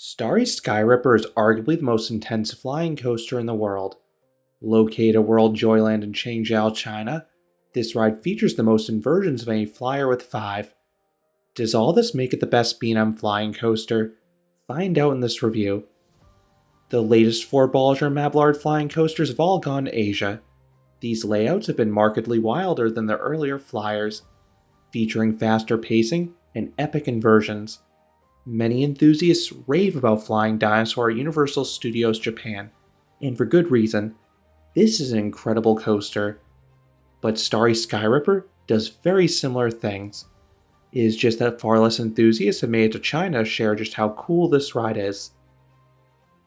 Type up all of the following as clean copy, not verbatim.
Starry Sky Ripper is arguably the most intense flying coaster in the world. Located at World Joyland in Changzhou, China, this ride features the most inversions of any flyer with 5. Does all this make it the best B&M flying coaster? Find out in this review. The latest 4 Bolliger Mabillard flying coasters have all gone to Asia. These layouts have been markedly wilder than their earlier flyers, featuring faster pacing and epic inversions. Many enthusiasts rave about Flying Dinosaur at Universal Studios Japan, and for good reason. This is an incredible coaster. But Starry Sky Ripper does very similar things. It is just that far less enthusiasts have made it to China to share just how cool this ride is.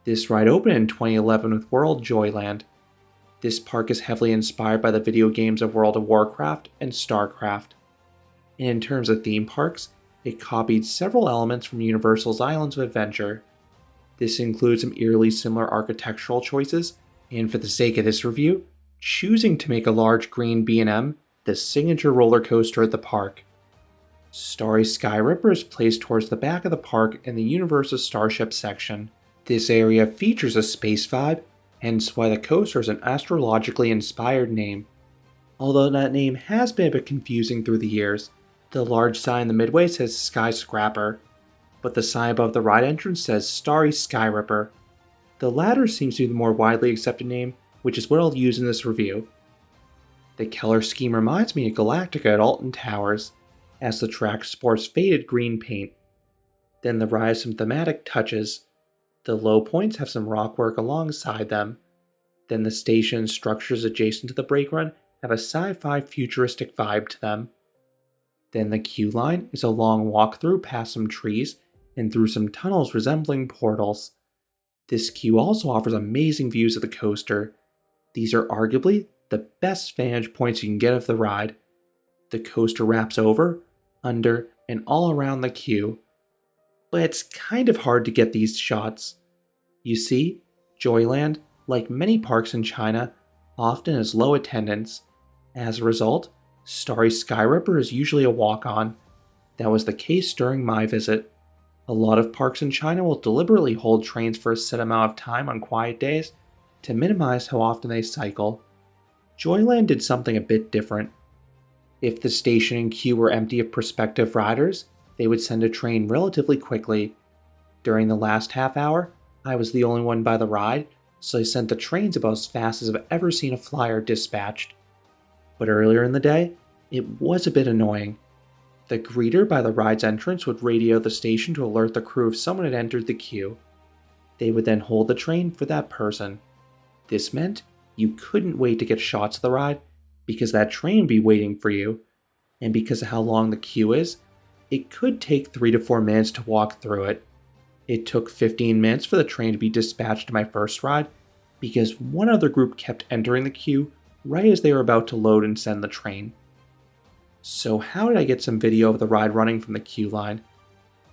This ride opened in 2011 with World Joyland. This park is heavily inspired by the video games of World of Warcraft and StarCraft. And in terms of theme parks, it copied several elements from Universal's Islands of Adventure. This includes some eerily similar architectural choices, and for the sake of this review, choosing to make a large green B&M the signature roller coaster at the park. Starry Sky Ripper is placed towards the back of the park in the Universal Starship section. This area features a space vibe, hence why the coaster is an astrologically inspired name. Although that name has been a bit confusing through the years. The large sign in the midway says Skyscraper, but the sign above the ride entrance says Starry Sky Ripper. The latter seems to be the more widely accepted name, which is what I'll use in this review. The color scheme reminds me of Galactica at Alton Towers, as the track sports faded green paint. Then the ride has some thematic touches. The low points have some rockwork alongside them. Then the station structures adjacent to the brake run have a sci-fi futuristic vibe to them. Then the queue line is a long walk-through past some trees and through some tunnels resembling portals. This queue also offers amazing views of the coaster. These are arguably the best vantage points you can get of the ride. The coaster wraps over, under, and all around the queue. But it's kind of hard to get these shots. You see, Joyland, like many parks in China, often has low attendance. As a result, Starry Sky Ripper is usually a walk-on. That was the case during my visit. A lot of parks in China will deliberately hold trains for a set amount of time on quiet days to minimize how often they cycle. Joyland did something a bit different. If the station and queue were empty of prospective riders, they would send a train relatively quickly. During the last half hour, I was the only one by the ride, so they sent the trains about as fast as I've ever seen a flyer dispatched. But earlier in the day, it was a bit annoying. The greeter by the ride's entrance would radio the station to alert the crew if someone had entered the queue. They would then hold the train for that person. This meant you couldn't wait to get shots of the ride because that train would be waiting for you. And because of how long the queue is, it could take 3 to 4 minutes to walk through it. It took 15 minutes for the train to be dispatched to my first ride because one other group kept entering the queue right as they were about to load and send the train. So how did I get some video of the ride running from the queue line?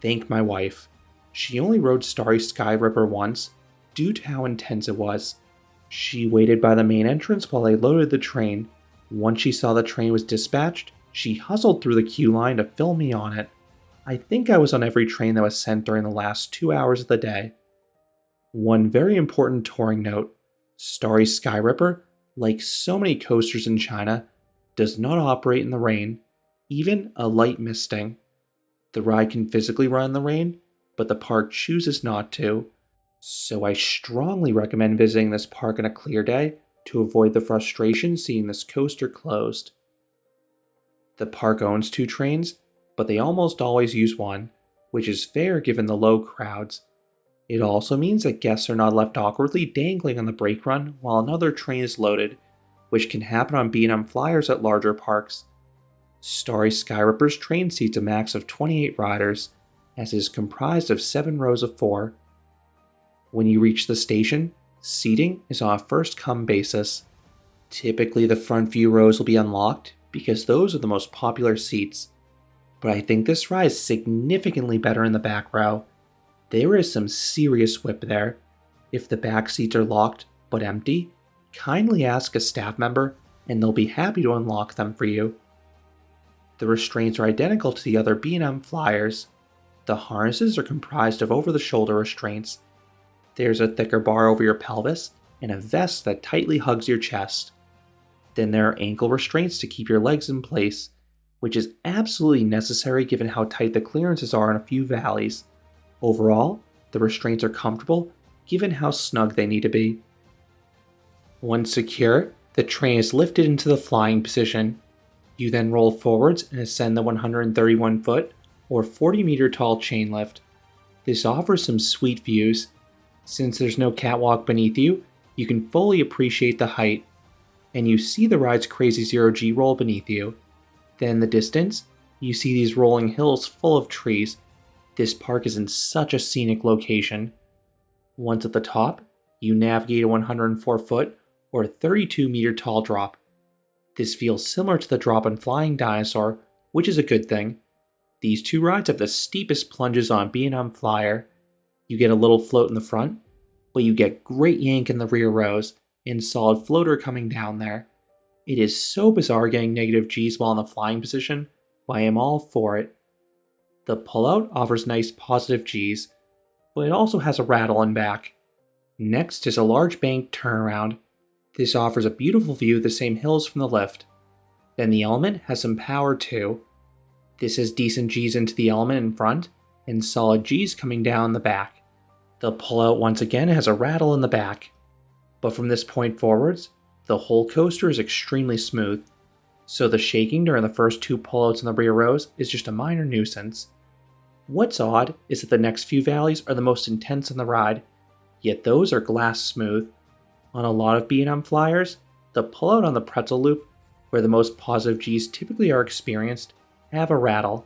Thank my wife. She only rode Starry Sky Ripper once, due to how intense it was. She waited by the main entrance while they loaded the train. Once she saw the train was dispatched, she hustled through the queue line to film me on it. I think I was on every train that was sent during the last 2 hours of the day. One very important touring note, Starry Sky Ripper, like so many coasters in China, does not operate in the rain, even a light misting. The ride can physically run in the rain, but the park chooses not to. So I strongly recommend visiting this park on a clear day to avoid the frustration seeing this coaster closed. The park owns 2 trains, but they almost always use one, which is fair given the low crowds. It also means that guests are not left awkwardly dangling on the brake run while another train is loaded, which can happen on B&M flyers at larger parks. Starry Sky Ripper's train seats a max of 28 riders, as it is comprised of 7 rows of 4. When you reach the station, seating is on a first-come basis. Typically the front few rows will be unlocked because those are the most popular seats. But I think this ride is significantly better in the back row. There is some serious whip there. If the back seats are locked but empty, kindly ask a staff member and they'll be happy to unlock them for you. The restraints are identical to the other B&M flyers. The harnesses are comprised of over-the-shoulder restraints. There's a thicker bar over your pelvis and a vest that tightly hugs your chest. Then there are ankle restraints to keep your legs in place, which is absolutely necessary given how tight the clearances are in a few valleys. Overall, the restraints are comfortable given how snug they need to be. Once secure, the train is lifted into the flying position. You then roll forwards and ascend the 131-foot or 40-meter tall chain lift. This offers some sweet views. Since there's no catwalk beneath you, you can fully appreciate the height, and you see the ride's crazy zero-G roll beneath you. Then in the distance, you see these rolling hills full of trees. This park is in such a scenic location. Once at the top, you navigate a 104-foot or 32-meter tall drop. This feels similar to the drop in Flying Dinosaur, which is a good thing. These two rides have the steepest plunges on B&M Flyer. You get a little float in the front, but you get great yank in the rear rows and solid floater coming down there. It is so bizarre getting negative Gs while in the flying position, but I am all for it. The pullout offers nice positive Gs, but it also has a rattle in back. Next is a large bank turnaround. This offers a beautiful view of the same hills from the lift. Then the element has some power too. This has decent Gs into the element in front, and solid Gs coming down the back. The pullout once again has a rattle in the back. But from this point forwards, the whole coaster is extremely smooth, so the shaking during the first two pullouts in the rear rows is just a minor nuisance. What's odd is that the next few valleys are the most intense in the ride, yet those are glass smooth. On a lot of B&M Flyers, the pullout on the pretzel loop, where the most positive Gs typically are experienced, have a rattle.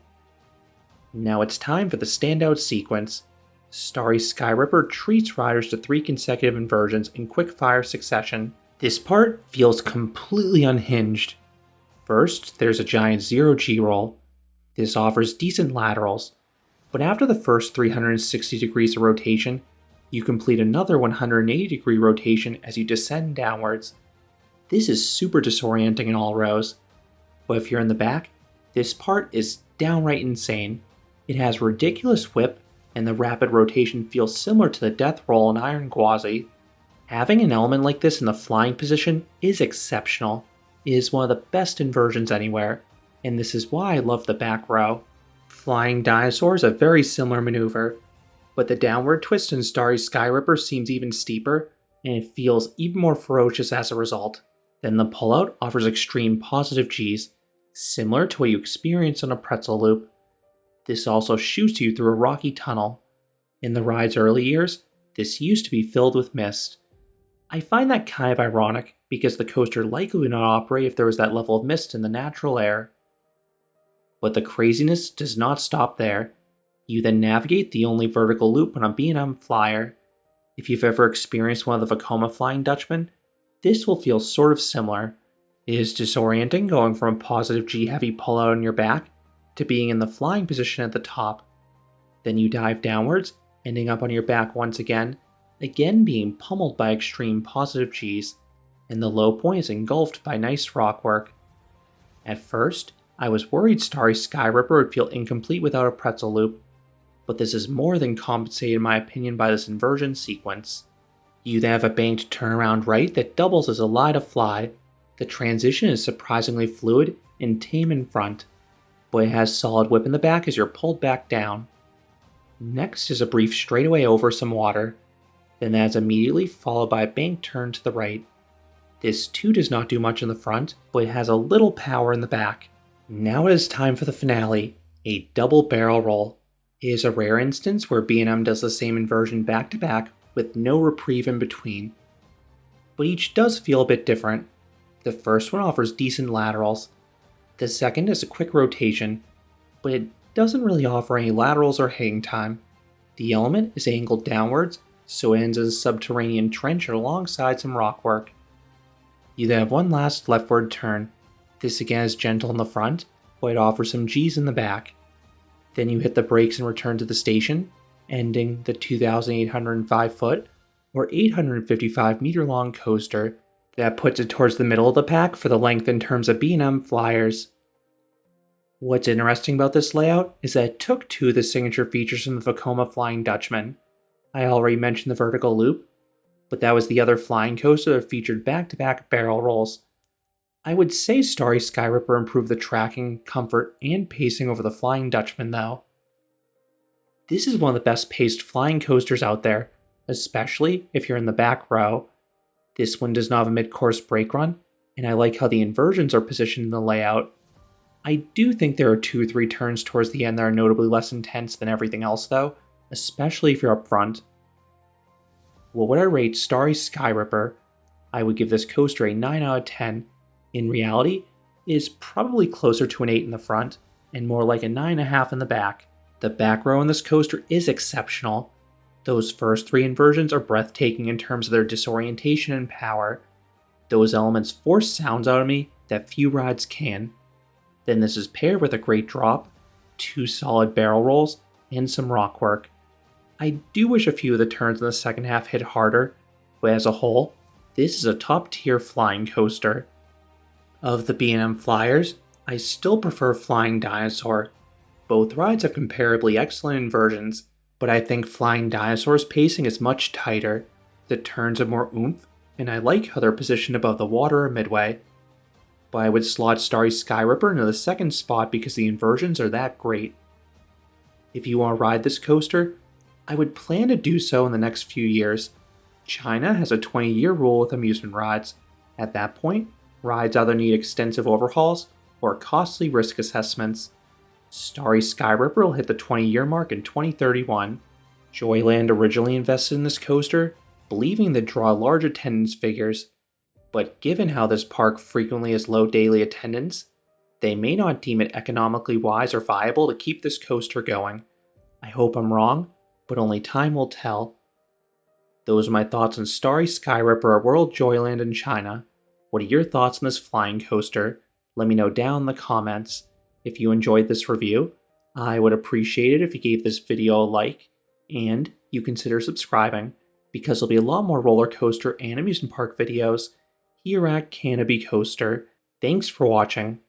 Now it's time for the standout sequence. Starry Sky Ripper treats riders to 3 consecutive inversions in quick-fire succession. This part feels completely unhinged. First, there's a giant zero-G roll. This offers decent laterals, but after the first 360 degrees of rotation, you complete another 180-degree rotation as you descend downwards. This is super disorienting in all rows, but if you're in the back, this part is downright insane. It has ridiculous whip, and the rapid rotation feels similar to the death roll in Iron Gwazi. Having an element like this in the flying position is exceptional. It is one of the best inversions anywhere, and this is why I love the back row. Flying Dinosaur is a very similar maneuver, but the downward twist in Starry Sky Ripper seems even steeper, and it feels even more ferocious as a result. Then the pullout offers extreme positive Gs, similar to what you experience on a pretzel loop. This also shoots you through a rocky tunnel. In the ride's early years, this used to be filled with mist. I find that kind of ironic because the coaster likely would not operate if there was that level of mist in the natural air. But the craziness does not stop there. You then navigate the only vertical loop on a B&M Flyer. If you've ever experienced one of the Vekoma Flying Dutchmen, this will feel sort of similar. It is disorienting going from a positive G heavy pullout on your back to being in the flying position at the top. Then you dive downwards, ending up on your back once again being pummeled by extreme positive Gs, and the low point is engulfed by nice rock work. At first, I was worried Starry Sky Ripper would feel incomplete without a pretzel loop, but this is more than compensated in my opinion by this inversion sequence. You then have a banked turnaround right that doubles as a lie to fly. The transition is surprisingly fluid and tame in front, but it has solid whip in the back as you're pulled back down. Next is a brief straightaway over some water, then that is immediately followed by a bank turn to the right. This too does not do much in the front, but it has a little power in the back. Now it is time for the finale, a double barrel roll. It is a rare instance where B&M does the same inversion back to back with no reprieve in between. But each does feel a bit different. The first one offers decent laterals. The second is a quick rotation, but it doesn't really offer any laterals or hang time. The element is angled downwards, so it ends as a subterranean trench alongside some rockwork. You then have one last leftward turn. This again is gentle in the front, but it offers some Gs in the back. Then you hit the brakes and return to the station, ending the 2,805-foot or 855-meter-long coaster. That puts it towards the middle of the pack for the length in terms of B&M Flyers. What's interesting about this layout is that it took two of the signature features from the Vekoma Flying Dutchman. I already mentioned the vertical loop, but that was the other flying coaster that featured back-to-back barrel rolls. I would say Starry Sky Ripper improved the tracking, comfort, and pacing over the Flying Dutchman though. This is one of the best paced flying coasters out there, especially if you're in the back row. This one does not have a mid-course brake run, and I like how the inversions are positioned in the layout. I do think there are 2 or 3 turns towards the end that are notably less intense than everything else though, especially if you're up front. What would I rate Starry Sky Ripper? I would give this coaster a 9 out of 10. In reality, it is probably closer to an 8 in the front, and more like a 9.5 in the back. The back row in this coaster is exceptional. Those first 3 inversions are breathtaking in terms of their disorientation and power. Those elements force sounds out of me that few rides can. Then this is paired with a great drop, 2 solid barrel rolls, and some rock work. I do wish a few of the turns in the second half hit harder, but as a whole, this is a top tier flying coaster. Of the B&M Flyers, I still prefer Flying Dinosaur. Both rides have comparably excellent inversions, but I think Flying Dinosaur's pacing is much tighter, the turns are more oomph, and I like how they're positioned above the water or midway. But I would slot Starry Sky Ripper into the second spot because the inversions are that great. If you want to ride this coaster, I would plan to do so in the next few years. China has a 20-year rule with amusement rides. At that point, rides either need extensive overhauls or costly risk assessments. Starry Sky Ripper will hit the 20-year mark in 2031. Joyland originally invested in this coaster, believing they'd draw large attendance figures, but given how this park frequently has low daily attendance, they may not deem it economically wise or viable to keep this coaster going. I hope I'm wrong, but only time will tell. Those are my thoughts on Starry Sky Ripper at World Joyland in China. What are your thoughts on this flying coaster? Let me know down in the comments. If you enjoyed this review, I would appreciate it if you gave this video a like, and you consider subscribing, because there'll be a lot more roller coaster and amusement park videos here at Canopy Coaster. Thanks for watching.